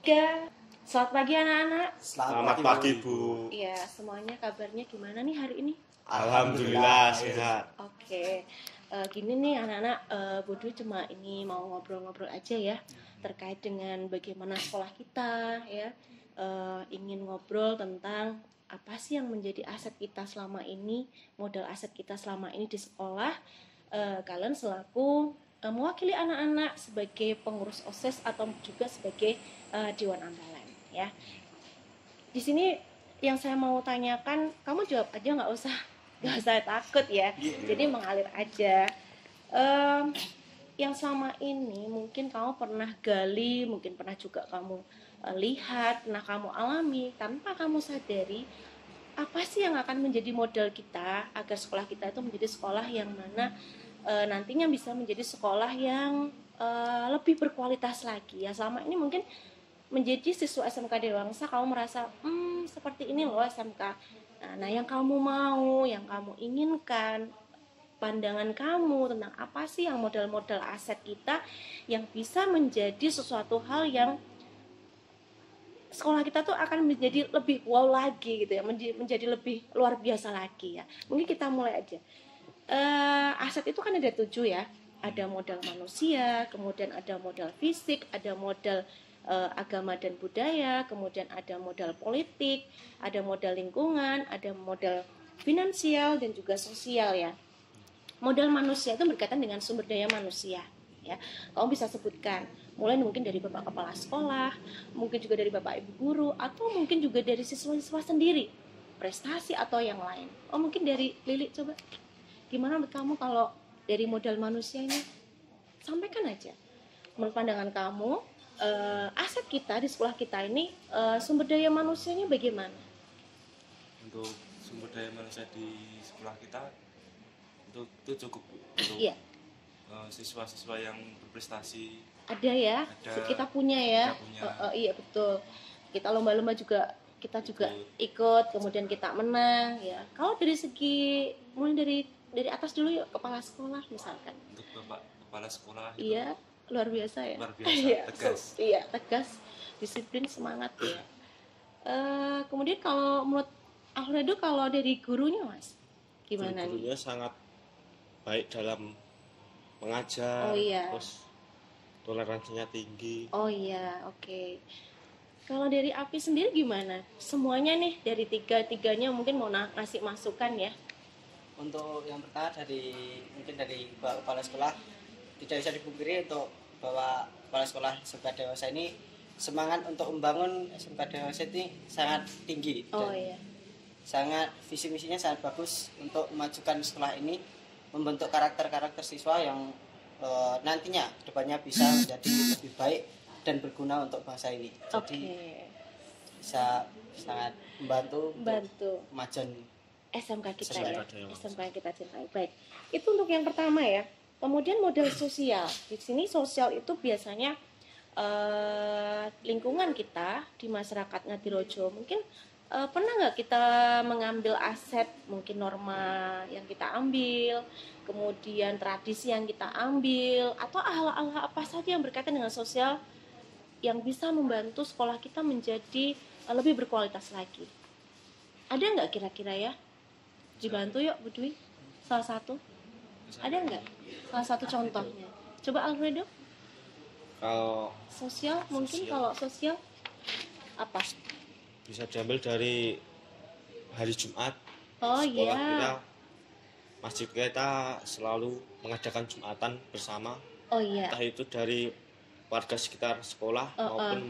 Selamat pagi anak-anak. Selamat pagi, Bu. Iya, semuanya kabarnya gimana nih hari ini? Alhamdulillah sehat. Oke, gini nih anak-anak, Bu Dwi cuma ini mau ngobrol-ngobrol aja ya terkait dengan bagaimana sekolah kita ya. Ingin ngobrol tentang apa sih yang menjadi aset kita selama ini, modal aset kita selama ini di sekolah. Kalian selaku mewakili anak-anak sebagai pengurus OSIS atau juga sebagai Dewan Andalan ya. Di sini yang saya mau tanyakan, kamu jawab aja, nggak usah takut ya. Jadi mengalir aja. Yang selama ini mungkin kamu pernah gali, mungkin pernah juga kamu lihat, pernah kamu alami tanpa kamu sadari, apa sih yang akan menjadi modal kita agar sekolah kita itu menjadi sekolah yang mana nantinya bisa menjadi sekolah yang lebih berkualitas lagi ya. Selama ini mungkin menjadi siswa SMK Dewangsa kamu merasa seperti ini loh SMK. Nah, yang kamu mau, yang kamu inginkan, pandangan kamu tentang apa sih yang modal-modal aset kita yang bisa menjadi sesuatu hal yang sekolah kita tuh akan menjadi lebih wow lagi gitu ya, menjadi lebih luar biasa lagi ya. Mungkin kita mulai aja. Aset itu kan ada 7 ya. Ada modal manusia, kemudian ada modal fisik, ada modal agama dan budaya, kemudian ada modal politik, ada modal lingkungan, ada modal finansial dan juga sosial ya. Modal manusia itu berkaitan dengan sumber daya manusia ya. Kamu bisa sebutkan mulai mungkin dari Bapak Kepala Sekolah, mungkin juga dari Bapak Ibu Guru, atau mungkin juga dari siswa-siswa sendiri, prestasi atau yang lain. Mungkin dari Lili, coba gimana menurut kamu kalau dari modal manusianya? Sampaikan aja menurut pandangan kamu, aset kita di sekolah kita ini, sumber daya manusianya bagaimana? Untuk sumber daya manusia di sekolah kita itu cukup untuk Iya. Siswa-siswa yang berprestasi. Ada ya, kita punya ya. Iya betul. Kita lomba-lomba juga, kita juga ikut, kemudian kita menang ya. Kalau dari segi mulai dari atas dulu yuk, kepala sekolah misalkan. Untuk Bapak Kepala Sekolah itu, iya, luar biasa ya. Luar biasa, tegas. Iya, tegas, disiplin, semangat ya. Kemudian kalau menurut Alfredo, kalau dari gurunya Mas, gimana nih? Gurunya sangat baik dalam mengajar, terus toleransinya tinggi. Oh iya, oke. Kalau dari Api sendiri gimana? Semuanya nih dari tiga-tiganya mungkin mau ngasih masukan ya. Untuk yang pertama mungkin dari Bapak Kepala Sekolah, tidak bisa dipungkiri untuk bahwa Kepala Sekolah SMK Dewangsa ini semangat untuk membangun SMK Dewangsa ini sangat tinggi. Sangat visi misinya sangat bagus untuk memajukan sekolah ini, membentuk karakter-karakter siswa yang nantinya kedepannya bisa menjadi lebih baik dan berguna untuk bangsa ini. Jadi bisa sangat membantu kemajuan SMK kita ya, SMK yang kita cintai. Baik, itu untuk yang pertama ya. Kemudian modal sosial. Di sini sosial itu biasanya lingkungan kita di masyarakat Ngadirojo. Mungkin pernah nggak kita mengambil aset, mungkin norma yang kita ambil, kemudian tradisi yang kita ambil, atau hal-hal apa saja yang berkaitan dengan sosial yang bisa membantu sekolah kita menjadi lebih berkualitas lagi. Ada nggak kira-kira ya? Dibantu yuk Bu Dwi, salah satu. Ada nggak salah satu contohnya? Coba Alfredo. Kalau sosial mungkin kalau sosial apa? Bisa diambil dari hari Jumat. Sekolah kita, masjid kita selalu mengadakan Jumatan bersama. Entah itu dari warga sekitar sekolah maupun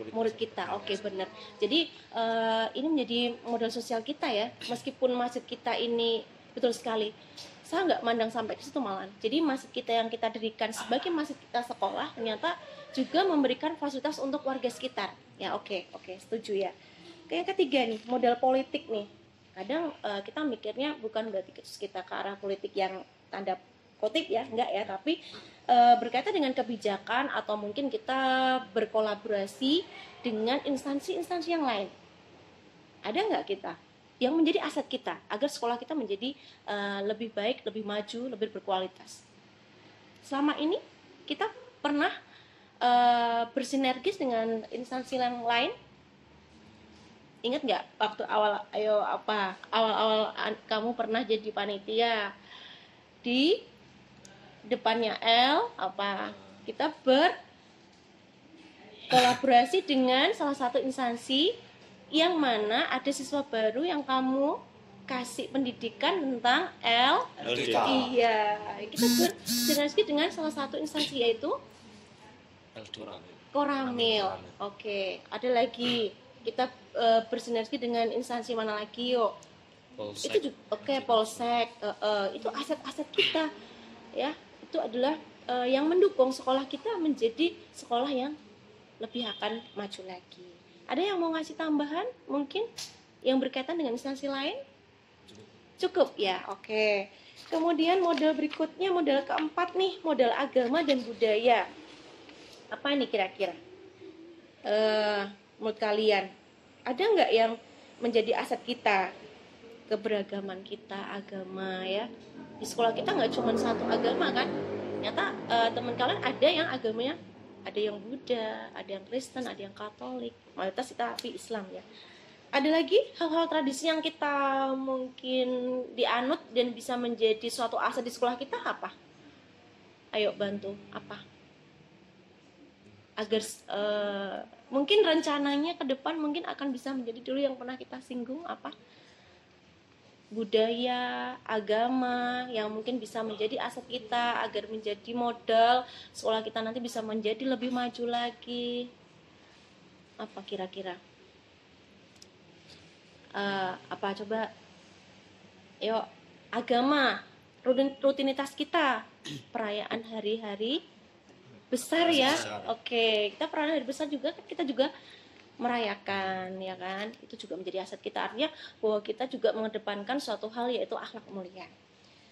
murid kita. Oke, benar. Jadi ini menjadi modal sosial kita ya. Meskipun masjid kita ini betul sekali, saya nggak mandang sampai ke situ malahan. Jadi masjid kita yang kita dirikan sebagai masjid kita sekolah ternyata juga memberikan fasilitas untuk warga sekitar. Ya, oke, setuju ya. Yang ketiga nih, modal politik nih. Kadang kita mikirnya bukan berarti kita ke arah politik yang tanda kutip ya, enggak ya, tapi berkaitan dengan kebijakan atau mungkin kita berkolaborasi dengan instansi-instansi yang lain. Ada nggak kita yang menjadi aset kita agar sekolah kita menjadi lebih baik, lebih maju, lebih berkualitas? Selama ini kita pernah bersinergis dengan instansi yang lain. Ingat nggak waktu awal kamu pernah jadi panitia di depannya L kita berkolaborasi dengan salah satu instansi yang mana ada siswa baru yang kamu kasih pendidikan tentang LDK. Iya, kita bersinergi dengan salah satu instansi yaitu Koramil. Oke, ada lagi kita bersinergi dengan instansi mana lagi yuk? Polsek. Itu juga Polsek. Itu aset-aset kita, ya. Itu adalah yang mendukung sekolah kita menjadi sekolah yang lebih akan maju lagi. Ada yang mau ngasih tambahan mungkin yang berkaitan dengan instansi lain? Cukup ya, oke. Kemudian model berikutnya, model keempat nih, model agama dan budaya. Apa ini kira-kira? Menurut kalian, ada nggak yang menjadi aset kita? Keberagaman kita, agama ya. Di sekolah kita nggak cuma satu agama kan? Ternyata teman kalian ada yang agamanya, ada yang Buddha, ada yang Kristen, ada yang Katolik. Mayoritas kita Islam ya. Ada lagi hal-hal tradisi yang kita mungkin dianut dan bisa menjadi suatu aset di sekolah kita apa? Ayo bantu apa? Agar mungkin rencananya ke depan mungkin akan bisa menjadi dulu yang pernah kita singgung apa? Budaya, agama yang mungkin bisa menjadi aset kita agar menjadi modal sekolah kita nanti bisa menjadi lebih maju lagi. Apa kira-kira? Apa coba? Yuk, agama, rutinitas kita, perayaan hari-hari besar ya. Oke, kita perayaan hari besar juga kan kita juga merayakan ya kan. Itu juga menjadi aset kita, artinya bahwa kita juga mengedepankan suatu hal yaitu akhlak mulia.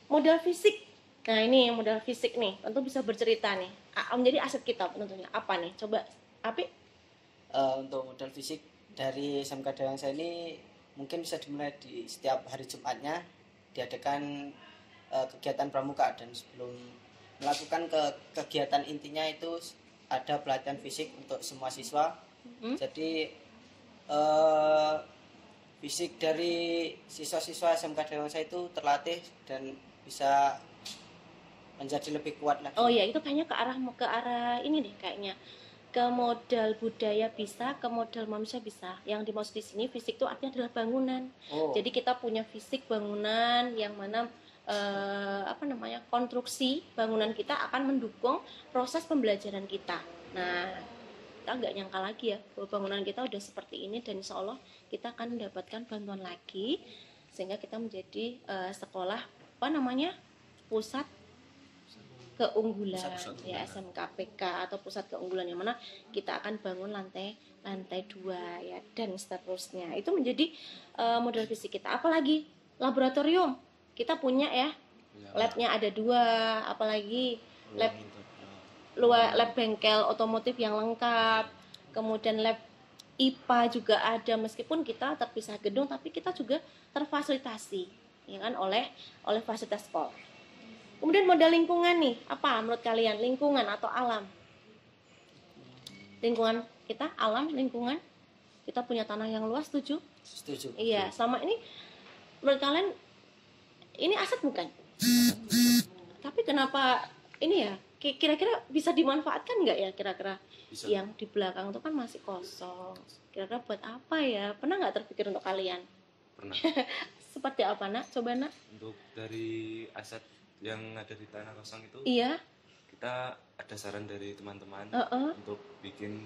Modal fisik. Nah, ini modal fisik nih, tentu bisa bercerita nih. Menjadi aset kita tentunya. Apa nih? Coba Api. Untuk modal fisik dari SMK Dewangsa ini mungkin bisa dimulai di setiap hari Jumatnya diadakan kegiatan pramuka, dan sebelum melakukan kegiatan intinya itu ada pelatihan fisik untuk semua siswa. Jadi fisik dari siswa-siswa SMK Dewangsa itu terlatih dan bisa menjadi lebih kuat lagi. Oh ya, itu kayaknya ke arah ini deh kayaknya. Ke modal budaya bisa, ke modal manusia bisa. Yang dimaksud di sini fisik itu artinya adalah bangunan. Jadi kita punya fisik bangunan yang mana konstruksi bangunan kita akan mendukung proses pembelajaran kita. Nah, kita nggak nyangka lagi ya bahwa bangunan kita udah seperti ini, dan insya Allah kita akan mendapatkan bantuan lagi sehingga kita menjadi sekolah pusat keunggulan ya, SMKPK atau pusat keunggulan, yang mana kita akan bangun lantai 2 ya, dan seterusnya. Itu menjadi modal fisik kita. Apalagi laboratorium kita punya ya, labnya ada 2, apalagi lab bengkel otomotif yang lengkap, kemudian lab IPA juga ada, meskipun kita terpisah gedung tapi kita juga terfasilitasi ya kan oleh fasilitas sekolah. Kemudian modal lingkungan nih, apa menurut kalian? Lingkungan atau alam? Lingkungan kita, alam, lingkungan. Kita punya tanah yang luas, setuju? Setuju. Iya, selama ini menurut kalian ini aset bukan? Tapi kenapa ini ya? Kira-kira bisa dimanfaatkan nggak ya kira-kira? Bisa. Yang di belakang itu kan masih kosong. Kira-kira buat apa ya? Pernah nggak terpikir untuk kalian? Pernah. Seperti apa nak? Coba nak. Untuk dari aset yang ada di tanah kosong itu, iya, kita ada saran dari teman-teman untuk bikin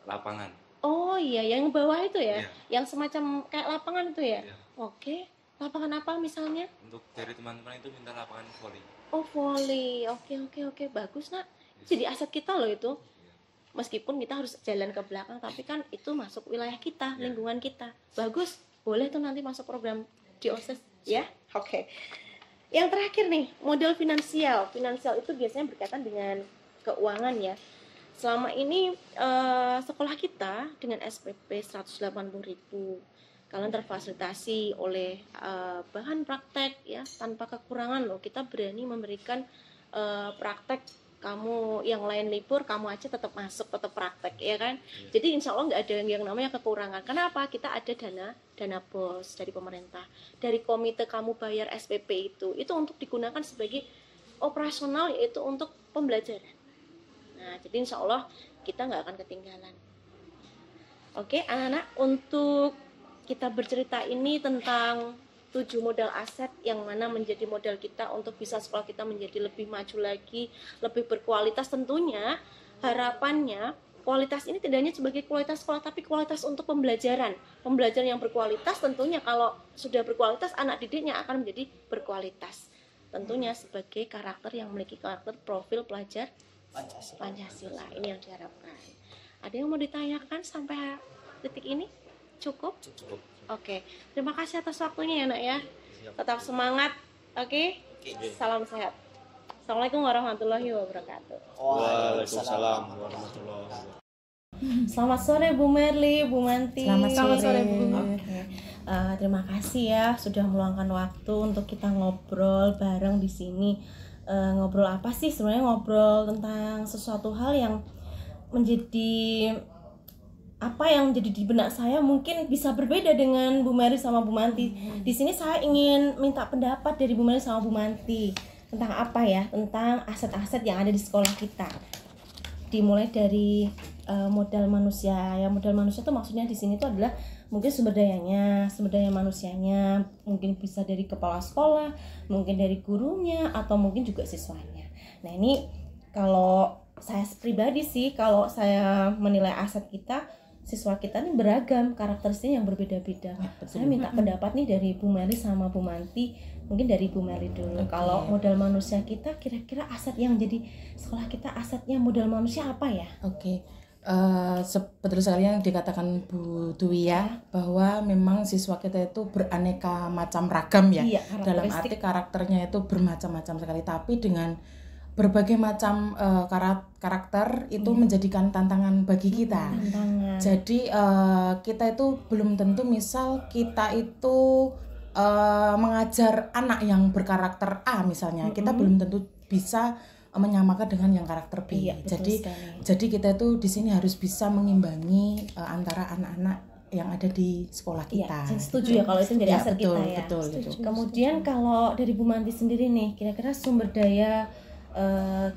lapangan. Oh iya, yang bawah itu ya, iya. Yang semacam kayak lapangan itu ya. Iya. Oke, lapangan apa misalnya? Untuk dari teman-teman itu minta lapangan volley. Oh volley, oke, bagus nak. Jadi aset kita loh itu. Meskipun kita harus jalan ke belakang, tapi kan itu masuk wilayah kita, lingkungan kita. Bagus, boleh tuh nanti masuk program di OSIS ya. Oke. Yang terakhir nih, modal finansial. Finansial itu biasanya berkaitan dengan keuangan ya. Selama ini sekolah kita dengan SPP 180.000, kalian terfasilitasi oleh bahan praktek ya, tanpa kekurangan loh. Kita berani memberikan praktek kamu yang lain libur, kamu aja tetap masuk, tetap praktek, ya kan? Jadi insya Allah nggak ada yang namanya kekurangan. Kenapa? Kita ada dana BOS dari pemerintah, dari komite kamu bayar SPP itu untuk digunakan sebagai operasional, yaitu untuk pembelajaran. Nah, jadi insya Allah kita nggak akan ketinggalan. Oke, anak-anak, untuk kita bercerita ini tentang 7 modal aset yang mana menjadi modal kita untuk bisa sekolah kita menjadi lebih maju lagi, lebih berkualitas. Tentunya harapannya kualitas ini tidak hanya sebagai kualitas sekolah, tapi kualitas untuk pembelajaran yang berkualitas. Tentunya kalau sudah berkualitas, anak didiknya akan menjadi berkualitas, tentunya sebagai karakter yang memiliki karakter profil pelajar Pancasila. Ini yang diharapkan. Ada yang mau ditanyakan sampai detik ini? Cukup? Oke, terima kasih atas waktunya ya nak ya. Tetap semangat, oke? Salam sehat. Assalamualaikum warahmatullahi wabarakatuh. Waalaikumsalam warahmatullahi wabarakatuh. Selamat sore Bu Merly, Bu Manti. Selamat sore Bu. Terima kasih ya sudah meluangkan waktu untuk kita ngobrol bareng di sini. Ngobrol apa sih? Sebenarnya ngobrol tentang sesuatu hal yang menjadi apa yang jadi di benak saya mungkin bisa berbeda dengan Bu Mary sama Bu Manti. Di sini saya ingin minta pendapat dari Bu Mary sama Bu Manti tentang apa ya? Tentang aset-aset yang ada di sekolah kita. Dimulai dari modal manusia. Ya, modal manusia itu maksudnya di sini itu adalah mungkin sumber daya manusianya, mungkin bisa dari kepala sekolah, mungkin dari gurunya, atau mungkin juga siswanya. Nah, ini kalau saya pribadi sih, kalau saya menilai aset kita, siswa kita nih beragam, karakteristiknya yang berbeda-beda. Saya minta pendapat nih dari Bu Mary sama Bu Manti. Mungkin dari Bu Mary dulu. Kalau modal manusia kita, kira-kira aset yang jadi sekolah kita, asetnya modal manusia apa ya? Betul sekali yang dikatakan Bu Dwi ya, bahwa memang siswa kita itu beraneka macam ragam ya. Dalam arti karakternya itu bermacam-macam sekali, tapi dengan berbagai macam karakter itu menjadikan tantangan bagi kita. Jadi kita itu belum tentu, misal kita itu mengajar anak yang berkarakter A misalnya, kita belum tentu bisa menyamakan dengan yang karakter B. Jadi kita itu di sini harus bisa mengimbangi antara anak-anak yang ada di sekolah kita. Saya setuju ya kalau itu menjadi aset kita ya. Betul. Kemudian kalau dari Bu Manti sendiri nih, kira-kira sumber daya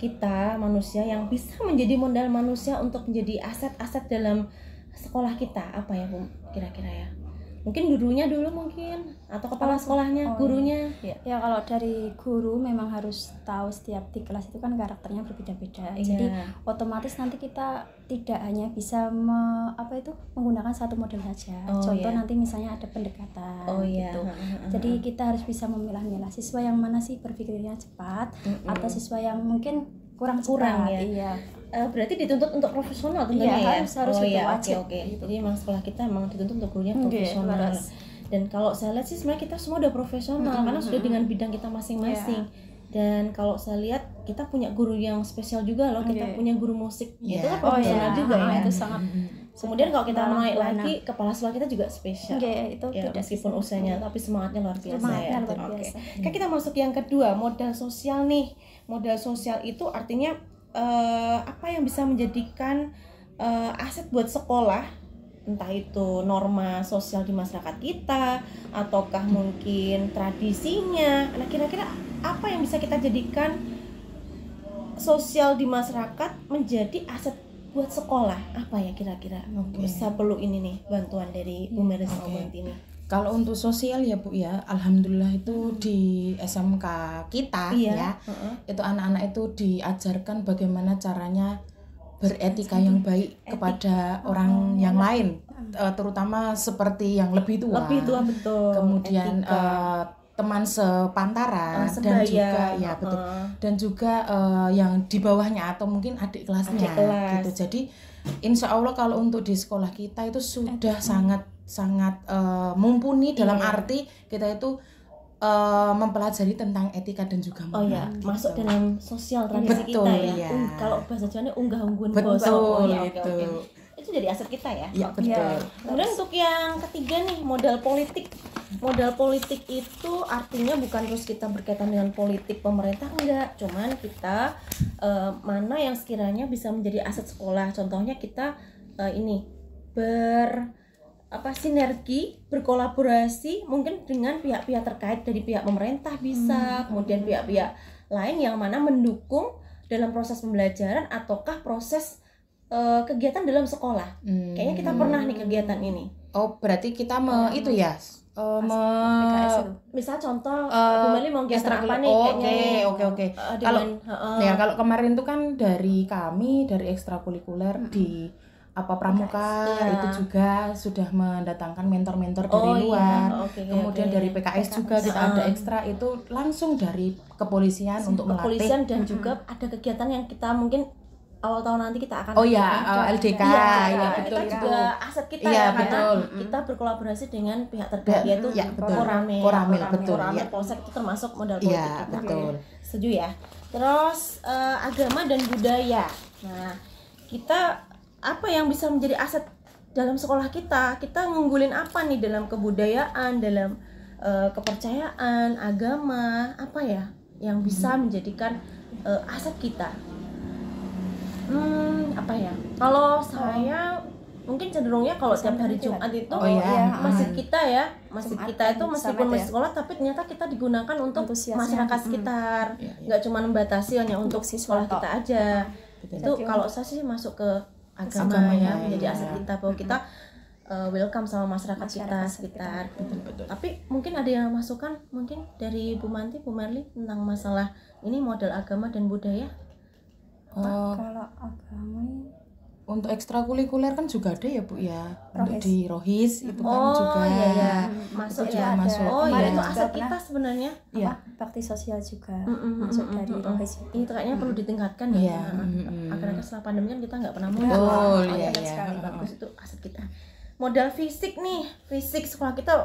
kita manusia yang bisa menjadi modal manusia untuk menjadi aset-aset dalam sekolah kita apa ya Bu, kira-kira ya? Mungkin gurunya dulu mungkin, atau kepala sekolahnya, gurunya. Ya kalau dari guru memang harus tahu setiap di kelas itu kan karakternya berbeda-beda. Jadi otomatis nanti kita tidak hanya bisa menggunakan satu model saja. Contoh nanti misalnya ada pendekatan gitu. Jadi kita harus bisa memilah-milah siswa yang mana sih berpikirnya cepat atau siswa yang mungkin kurang cepat. Ya. Berarti dituntut untuk profesional tentunya ya. Harus itu wajib. Oke. Jadi memang sekolah kita memang dituntut untuk gurunya profesional. Dan kalau saya lihat sih sebenarnya kita semua udah profesional karena sudah dengan bidang kita masing-masing. Dan kalau saya lihat kita punya guru yang spesial juga loh. Kita punya guru musik. Itu kan profesional juga ya. Itu sangat. Kemudian kalau kita naik lagi, kepala sekolah kita juga spesial. Itu ya, meskipun usianya tapi semangatnya luar biasa ya. Biasa. Kita masuk yang kedua, modal sosial nih. Modal sosial itu artinya apa yang bisa menjadikan aset buat sekolah, entah itu norma sosial di masyarakat kita ataukah mungkin tradisinya. Nah, kira-kira apa yang bisa kita jadikan sosial di masyarakat menjadi aset buat sekolah? Apa ya kira-kira? Bisa perlu ini nih bantuan dari Bu Mary sama Bu Manti ini. Kalau untuk sosial ya Bu ya, alhamdulillah itu di SMK kita ya, itu anak-anak itu diajarkan bagaimana caranya beretika yang baik kepada orang yang lain, terutama seperti yang lebih tua. Betul. Kemudian teman sepantaran dan juga ya betul. Dan juga yang di bawahnya atau mungkin adik kelasnya gitu. Jadi insya Allah kalau untuk di sekolah kita itu sudah sangat mumpuni dalam arti kita itu mempelajari tentang etika dan juga moral. Masuk dalam sosial tradisi kita ya. Kalau bahasa Jawanya unggah-ungguhan bosok. Itu jadi aset kita ya. Betul. Kemudian untuk yang ketiga nih, modal politik. Modal politik itu artinya bukan terus kita berkaitan dengan politik pemerintah, enggak, cuman kita mana yang sekiranya bisa menjadi aset sekolah. Contohnya kita ini sinergi, berkolaborasi mungkin dengan pihak-pihak terkait, dari pihak pemerintah bisa, kemudian pihak-pihak lain yang mana mendukung dalam proses pembelajaran ataukah proses kegiatan dalam sekolah. Kayaknya kita pernah nih kegiatan ini. Oh, berarti kita itu ya. Misal contoh Bu Meli mau kegiatan apa nih kayaknya. Oke. Kalau kemarin tuh kan dari kami dari ekstrakurikuler di pramuka itu juga sudah mendatangkan mentor-mentor dari luar. Kemudian dari PKS juga kita ada ekstra itu langsung dari kepolisian untuk melatih. Kepolisian dan juga ada kegiatan yang kita mungkin awal tahun nanti kita akan LDK. Betul, itu juga aset kita karena kita berkolaborasi dengan pihak terkait yaitu Koramil, betul. Polsek itu termasuk modal politik kita. Betul. Setuju ya. Terus agama dan budaya. Nah, kita apa yang bisa menjadi aset dalam sekolah kita ngunggulin apa nih dalam kebudayaan, dalam kepercayaan, agama, apa ya yang bisa menjadikan aset kita. Apa ya? Kalau saya mungkin cenderungnya kalau tiap hari Jumat itu masjid kita itu meskipun masjid sekolah tapi ternyata kita digunakan untuk masyarakat sekitar, nggak cuma membatasi hanya untuk sekolah kita aja. Itu kalau saya sih masuk ke agama ya, menjadi aset kita bahwa kita welcome sama masyarakat kita sekitar. Betul. Tapi mungkin ada yang masukan mungkin dari Bu Manti, Bu Merli tentang masalah ini modal agama dan budaya. Kalau agama untuk ekstrakurikuler kan juga ada ya Bu ya, untuk di Rohis itu kan juga masuk itu juga masuk. Itu aset kita sebenarnya. Bakti sosial juga masuk dari Rohis. Ini kayaknya perlu ditingkatkan ya. Agar setelah pandemi kan kita nggak pernah muncul. Sekali bagus itu aset kita. Modal fisik nih, fisik sekolah kita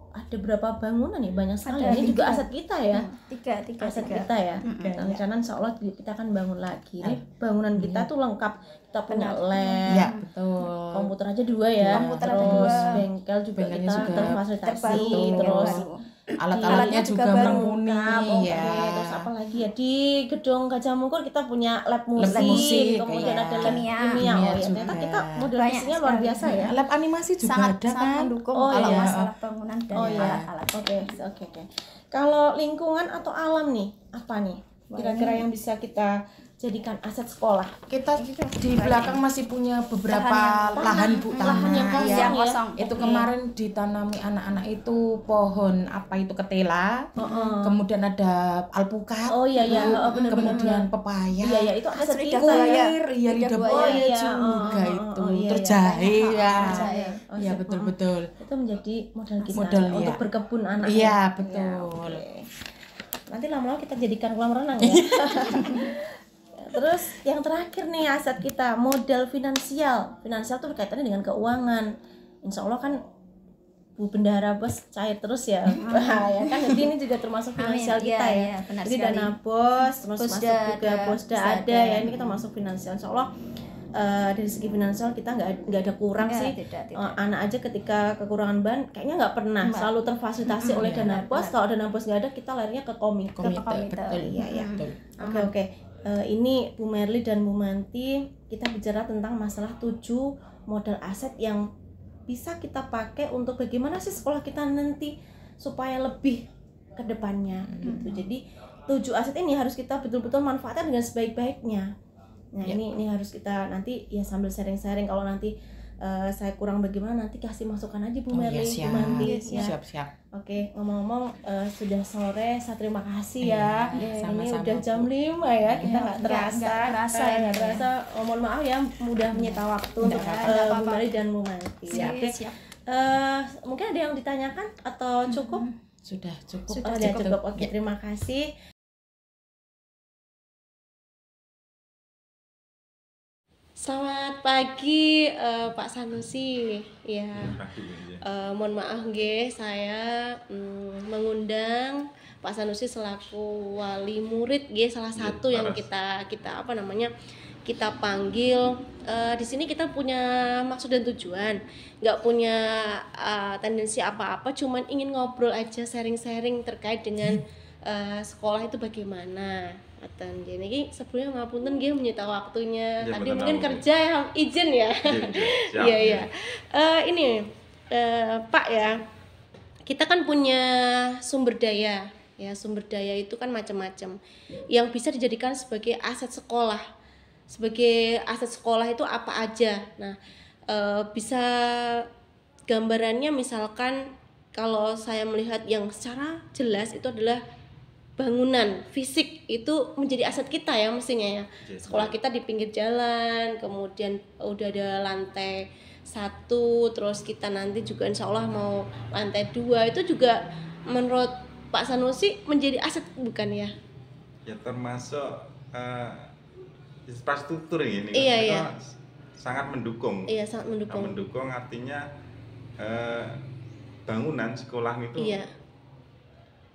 ada berapa bangunan nih, banyak sekali. Ini juga aset kita ya. Tiga aset kita ya. Rencana insya Allah kita akan bangun lagi. Ini bangunan kita tuh lengkap. Kita punya lab, betul. Komputer aja 2 ya. Terus bengkel juga kita terfasilitasi. Terus alat-alatnya juga mumpuni terus apa lagi ya, di gedung Gajah Mungkur kita punya lab musik, kemudian ada lab kimia. Ternyata kita model fisiknya luar biasa ya. Lab animasi juga ada kan, mendukung kalau masalah bangunan dan alat-alat. Oke. Kalau lingkungan atau alam nih, apa nih kira-kira yang bisa kita jadikan aset sekolah? Kita di belakang masih punya beberapa lahan yang kosong. Itu kemarin ditanami anak-anak itu pohon ketela, kemudian ada alpukat, kemudian pepaya, itu aset kita lidah buaya juga itu, terus jahe ya betul. Itu menjadi modal kita untuk berkebun anak. Iya betul. Nanti lama-lama kita jadikan kolam renang ya. Terus yang terakhir nih aset kita, modal finansial. Finansial tuh berkaitannya dengan keuangan. Insya Allah kan Bu Bendahara Bos cair terus ya. Ya kan, jadi ini juga termasuk finansial kita ya. Jadi dana bos, terus masuk juga Bosda ada ya. Ini kita masuk finansial. Insya Allah dari segi finansial kita nggak ada kurang sih. Anak aja ketika kekurangan bahan kayaknya nggak pernah, selalu terfasilitasi oleh dana bos. Kalau dana bos nggak ada, kita larinya ke komite. Betul. Iya. Oke. Ini Bu Merli dan Bu Manti, kita bicara tentang masalah 7 modal aset yang bisa kita pakai untuk bagaimana sih sekolah kita nanti supaya lebih ke depannya gitu. Jadi 7 aset ini harus kita betul-betul manfaatkan dengan sebaik-baiknya. Nah, ini harus kita nanti ya sambil sharing-sharing. Kalau nanti saya kurang bagaimana, nanti kasih masukan aja Bu Merli, Bu Manti. Siap. Oke, ngomong-ngomong sudah sore, saya terima kasih ya. Ini udah jam 5 ya, kita nggak terasa. Mohon maaf ya, mudah menyita waktu untuk Bu Merli dan Bu Manti. Siap. Mungkin ada yang ditanyakan atau cukup? Sudah cukup. Cukup. Oke, terima kasih. Selamat pagi Pak Sanusi. Ya. Mohon maaf saya mengundang Pak Sanusi selaku wali murid salah satu yang kita kita panggil, di sini kita punya maksud dan tujuan, nggak punya tendensi apa-apa, cuman ingin ngobrol aja, sharing-sharing terkait dengan sekolah itu bagaimana. Aten jadi sebelumnya ngapunten nggih menyita waktunya. Ya, tadi mungkin kerja ya, izin ya. Iya. Ini Pak ya, kita kan punya sumber daya. Ya, sumber daya itu kan macam-macam. Yang bisa dijadikan sebagai aset sekolah. Sebagai aset sekolah itu apa aja? Nah, bisa gambarannya misalkan kalau saya melihat yang secara jelas itu adalah bangunan fisik itu menjadi aset kita ya mestinya ya. Sekolah kita di pinggir jalan, kemudian udah ada lantai 1, terus kita nanti juga insya Allah mau lantai 2, itu juga menurut Pak Sanusi menjadi aset bukan ya? Ya termasuk infrastruktur ini. Iya. Sangat mendukung. Iya, sangat mendukung. Mendukung artinya bangunan sekolah itu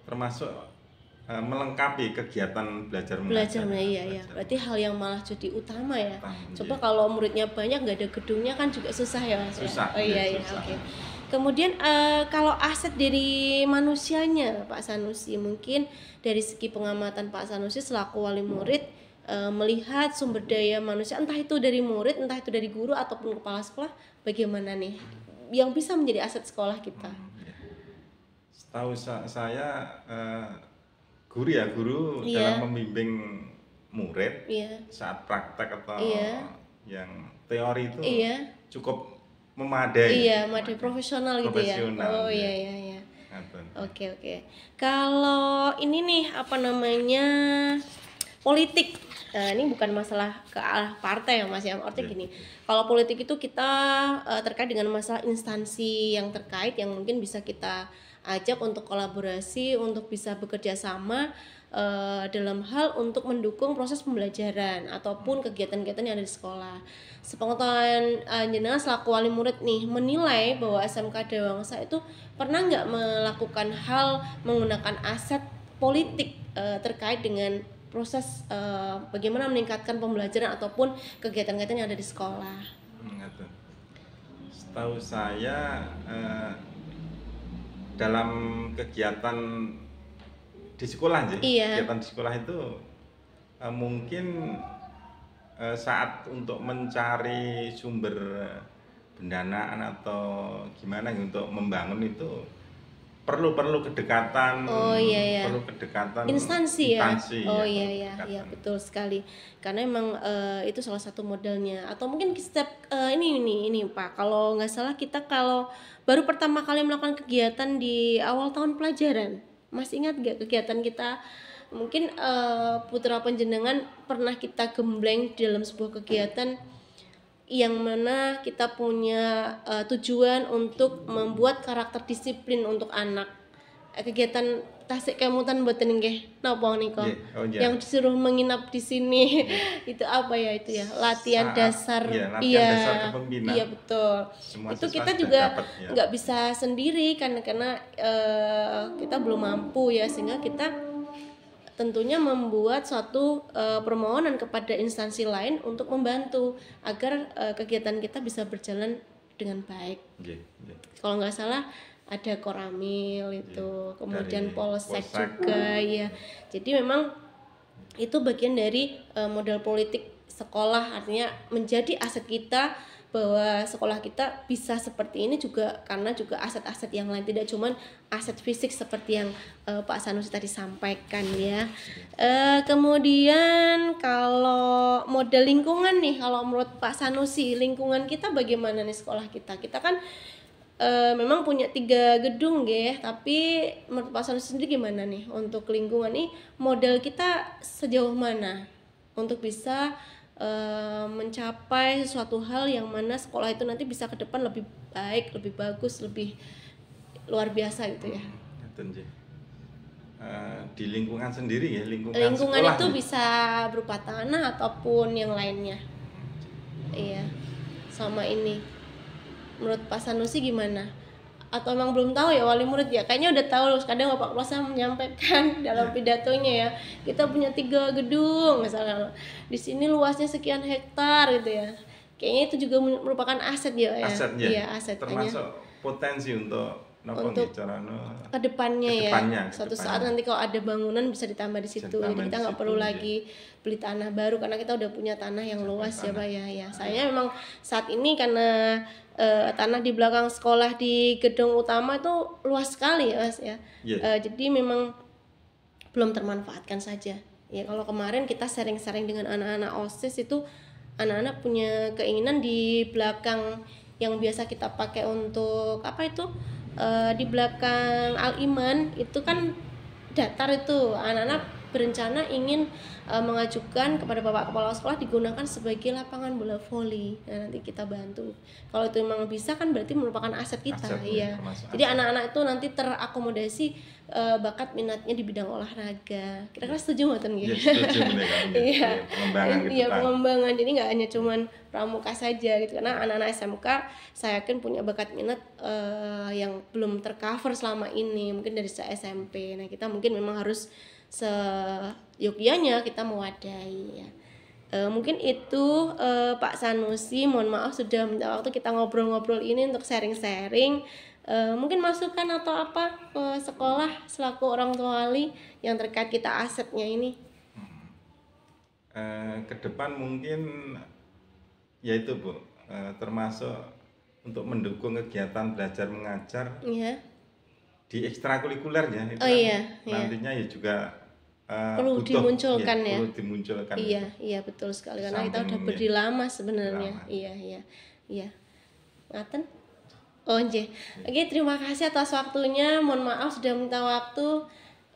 termasuk melengkapi kegiatan belajar mengajar. Iya. Berarti hal yang malah jadi utama ya. Coba kalau muridnya banyak nggak ada gedungnya kan juga susah ya Mas. Susah. Iya. Oke. Kemudian kalau aset dari manusianya Pak Sanusi, mungkin dari segi pengamatan Pak Sanusi selaku wali murid melihat sumber daya manusia, entah itu dari murid, entah itu dari guru ataupun kepala sekolah, bagaimana nih yang bisa menjadi aset sekolah kita? Setahu saya guru dalam membimbing murid saat praktek atau yang teori itu cukup memadai. Iya, memadai profesional gitu ya. Oh iya. Oke. Kalau ini nih politik. Ini bukan masalah ke arah partai ya Mas ya. Artinya gini, kalau politik itu kita terkait dengan masalah instansi yang terkait yang mungkin bisa kita ajak untuk kolaborasi, untuk bisa bekerja sama dalam hal untuk mendukung proses pembelajaran ataupun kegiatan-kegiatan yang ada di sekolah. Sepengetahuan jenengan selaku wali murid nih menilai bahwa SMK Dewangsa itu pernah nggak melakukan hal menggunakan aset politik terkait dengan proses bagaimana meningkatkan pembelajaran ataupun kegiatan-kegiatan yang ada di sekolah? Setahu saya dalam kegiatan di sekolah kegiatan di sekolah itu mungkin saat untuk mencari sumber pendanaan atau gimana untuk membangun itu perlu kedekatan. Perlu kedekatan instansi ya. Iya betul sekali. Karena emang itu salah satu modelnya. Atau mungkin step ini Pak, kalau nggak salah kita kalau baru pertama kali melakukan kegiatan di awal tahun pelajaran, masih ingat nggak kegiatan kita? Mungkin putra panjenengan pernah kita gembleng di dalam sebuah kegiatan yang mana kita punya tujuan untuk membuat karakter disiplin untuk anak. Kegiatan tasik kemutan mboten nggih napa nika? Yang disuruh menginap di sini. Itu apa ya itu ya? Latihan dasar. Dasar kepemimpinan. Iya betul. Semua itu kita juga nggak bisa sendiri karena kita belum mampu ya, sehingga kita tentunya membuat suatu permohonan kepada instansi lain untuk membantu agar kegiatan kita bisa berjalan dengan baik. Kalau nggak salah ada Koramil itu, kemudian Polsek juga ya. Jadi memang itu bagian dari model politik sekolah, artinya menjadi aset kita bahwa sekolah kita bisa seperti ini juga karena juga aset-aset yang lain, tidak cuman aset fisik seperti yang Pak Sanusi tadi sampaikan ya. Kemudian kalau model lingkungan nih, kalau menurut Pak Sanusi lingkungan kita bagaimana nih sekolah kita? Kita kan memang punya 3 gedung ya, tapi menurut Pak Sanusi sendiri gimana nih untuk lingkungan nih, model kita sejauh mana untuk bisa mencapai sesuatu hal yang mana sekolah itu nanti bisa ke depan lebih baik, lebih bagus, lebih luar biasa gitu ya. Di lingkungan sendiri ya, lingkungan sekolah itu bisa berupa tanah ataupun yang lainnya. Iya. Sama ini menurut Pak Sanusi gimana? atau emang belum tahu ya wali murid ya, kayaknya udah tahu. Kadang Bapak Kepala menyampaikan dalam pidatonya ya, kita punya 3 gedung misalnya, di sini luasnya sekian hektar gitu ya, kayaknya itu juga merupakan aset ya. Asetnya, ya, asetnya termasuk potensi untuk kedepannya ya. Suatu saat nanti kalau ada bangunan bisa ditambah di situ, jadi kita nggak perlu lagi beli tanah baru karena kita udah punya tanah yang luas ya Pak ya. Saya memang saat ini karena tanah di belakang sekolah di gedung utama itu luas sekali ya Mas ya. Jadi memang belum termanfaatkan saja ya. Kalau kemarin kita sharing-sharing dengan anak-anak OSIS itu, anak-anak punya keinginan di belakang yang biasa kita pakai untuk apa itu, di belakang Al-Iman itu kan datar itu, anak-anak berencana ingin mengajukan kepada Bapak Kepala Sekolah digunakan sebagai lapangan bola voli. Nah, nanti kita bantu. Kalau itu memang bisa kan berarti merupakan aset kita. Iya. Jadi anak-anak itu nanti terakomodasi bakat minatnya di bidang olahraga. Kira-kira setuju mboten nggih? Iya. Iya, pengembangan. Jadi nggak hanya cuman pramuka saja gitu. Karena anak-anak SMK saya yakin punya bakat minat yang belum tercover selama ini, mungkin dari SMP. Nah, kita mungkin memang harus seyogyanya kita mewadahi ya. Mungkin itu Pak Sanusi, mohon maaf sudah minta waktu kita ngobrol-ngobrol ini untuk sharing-sharing. Mungkin masukan atau apa ke sekolah selaku orang tua wali yang terkait kita asetnya ini. Ke depan mungkin yaitu Bu, termasuk untuk mendukung kegiatan belajar mengajar di ekstrakurikuler ya. Itu nantinya ya juga perlu dimunculkan ya. Perlu dimunculkan. Iya betul sekali karena kita udah berdiri lama sebenarnya. Iya. Ngaten. Oh nggih. Oke, terima kasih atas waktunya. Mohon maaf sudah minta waktu.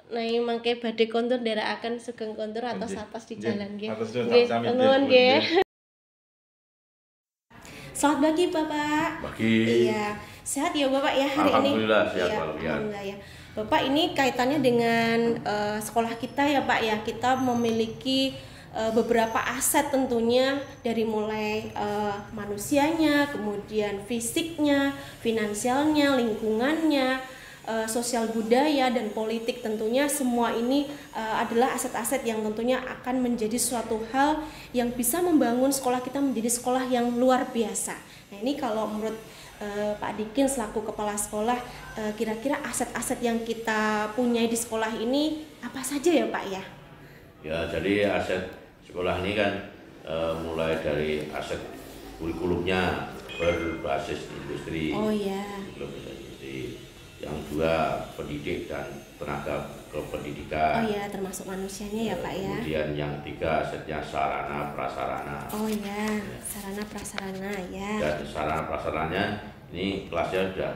Nah, mangke badhe kontur nderekaken sugeng kontur atas di jalan nggih. Nuwun nggih. Selamat pagi Bapak. Pagi. Iya. Sehat ya Bapak ya hari ini? Alhamdulillah sehat Alhamdulillah ya. Bapak, ini kaitannya dengan sekolah kita ya Pak ya. Kita memiliki beberapa aset tentunya, dari mulai manusianya, kemudian fisiknya, finansialnya, lingkungannya, sosial budaya dan politik. Tentunya semua ini adalah aset-aset yang tentunya akan menjadi suatu hal yang bisa membangun sekolah kita menjadi sekolah yang luar biasa. Nah, ini kalau menurut Pak Dikin selaku kepala sekolah, kira-kira aset-aset yang kita punya di sekolah ini apa saja ya Pak ya? Ya, jadi aset sekolah ini kan mulai dari aset kurikulumnya berbasis industri. Oh ya. Yang dua, pendidik dan tenaga kependidikan. Oh ya, termasuk manusianya ya Pak ya. Kemudian yang tiga asetnya sarana prasarana. Oh ya, sarana prasarana ya. Dan sarana prasarananya ini kelasnya sudah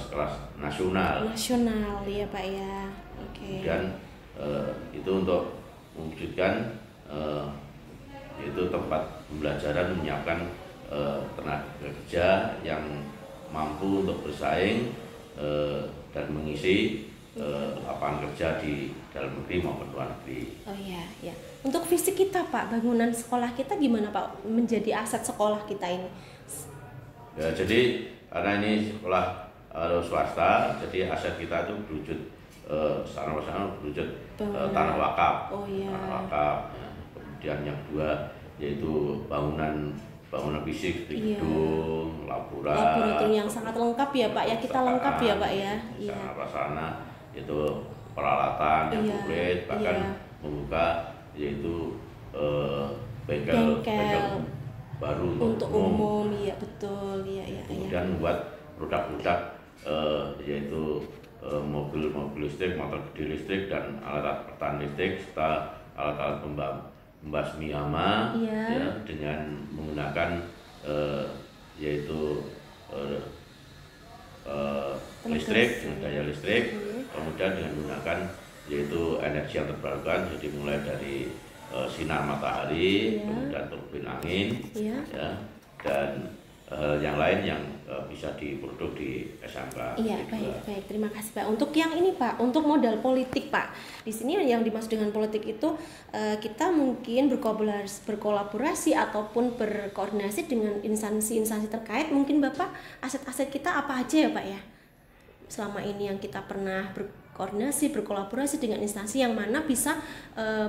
kelas nasional. Nasional ya Pak ya. Oke. Dan itu untuk mewujudkan yaitu tempat pembelajaran, menyiapkan tenaga kerja yang mampu untuk bersaing dan mengisi lapangan kerja di dalam negeri maupun luar negeri. Oh iya, ya. Untuk fisik kita Pak, bangunan sekolah kita gimana Pak menjadi aset sekolah kita ini? Ya, jadi karena ini sekolah swasta, jadi aset kita itu berwujud sarana berwujud tanah wakaf. Oh iya. Tanah wakaf. Ya. Kemudian yang dua yaitu bangunan fisik, gedung, laboratorium yang sangat lengkap ya Pak ya, kita lengkap ya Pak ya. Sarana prasarana itu peralatan yang komplit, bahkan membuka yaitu bengkel baru untuk umum. Iya betul, iya. Kemudian membuat produk-produk yaitu mobil listrik, motor gede listrik, dan alat-alat pertahanan listrik serta alat-alat membasmi hama ya, dengan menggunakan yaitu listrik, dengan daya listrik, kemudian dengan menggunakan yaitu energi yang terbarukan, jadi mulai dari sinar matahari, kemudian turbin angin, ya, dan yang lain yang bisa diproduk di SMK. Iya, baik. Terima kasih Pak. Untuk yang ini Pak, untuk modal politik Pak. Di sini yang dimaksud dengan politik itu kita mungkin berkolaborasi ataupun berkoordinasi dengan instansi-instansi terkait. Mungkin Bapak aset-aset kita apa aja ya Pak ya? Selama ini yang kita pernah berkolaborasi dengan instansi yang mana bisa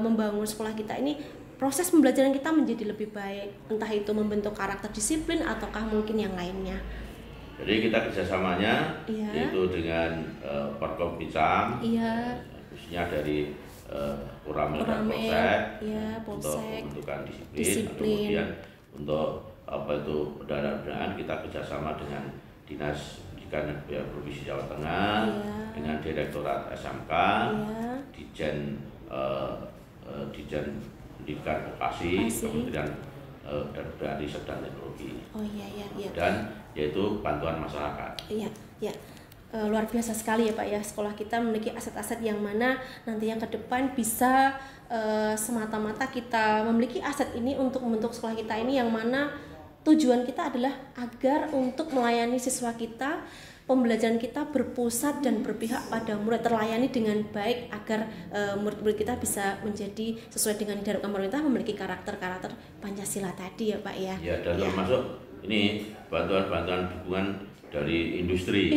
membangun sekolah kita ini, proses pembelajaran kita menjadi lebih baik, entah itu membentuk karakter disiplin ataukah mungkin yang lainnya. Jadi kita kerjasamanya itu dengan Porkom Picam, khususnya dari Uramil dan Polsek, untuk pembentukan disiplin. Kemudian untuk pendanaan kita kerjasama dengan Dinas Pendidikan dan Provinsi Jawa Tengah, dengan Direktorat SMK, Dijen Pendidikan Vokasi, Kementerian Pendidikan Riset dan Teknologi. Dan yaitu bantuan masyarakat. Luar biasa sekali ya Pak ya, sekolah kita memiliki aset-aset yang mana nantinya ke depan bisa semata-mata kita memiliki aset ini untuk membentuk sekolah kita ini, yang mana tujuan kita adalah agar untuk melayani siswa kita, pembelajaran kita berpusat dan berpihak pada murid, terlayani dengan baik agar murid-murid kita bisa menjadi sesuai dengan diharapkan pemerintah, memiliki karakter-karakter Pancasila tadi ya Pak ya. Ya, dan termasuk ini bantuan-bantuan dukungan dari industri.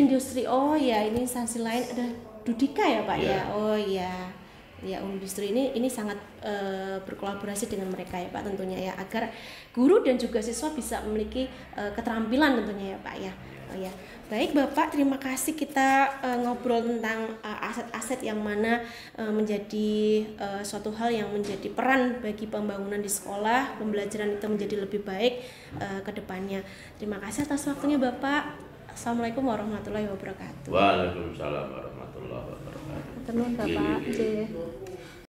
Oh ya, ini instansi lain ada Dudika ya Pak ya. Oh iya. Ya, industri ini sangat berkolaborasi dengan mereka ya Pak tentunya ya, agar guru dan juga siswa bisa memiliki keterampilan tentunya ya Pak ya. Oh ya. Baik Bapak, terima kasih, kita ngobrol tentang aset-aset yang mana menjadi suatu hal yang menjadi peran bagi pembangunan di sekolah, pembelajaran itu menjadi lebih baik ke depannya. Terima kasih atas waktunya Bapak. Assalamualaikum warahmatullahi wabarakatuh. Waalaikumsalam warahmatullahi wabarakatuh. Terima kasih Bapak.